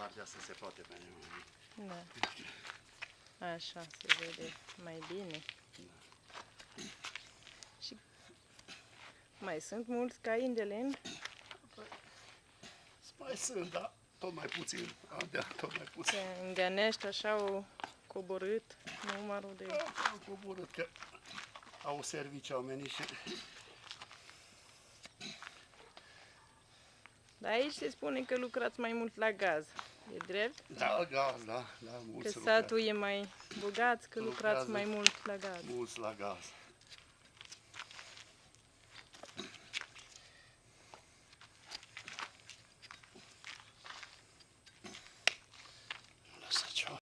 partea asta se poate veni. Da. Așa, se vede mai bine. Da. Și mai sunt mulți cai în de lemn? Mai sunt, dar tot mai puțin. Tot mai puțin. În Gănești așa au coborât numărul de... Au coborât că au servicii oamenii și... Dar aici se spune că lucrați mai mult la gaz. E drept? Da, gaz, da, mulți Că satul e mai bogat, că lucrați Lucrează mai mult la gaz. mulți la gaz.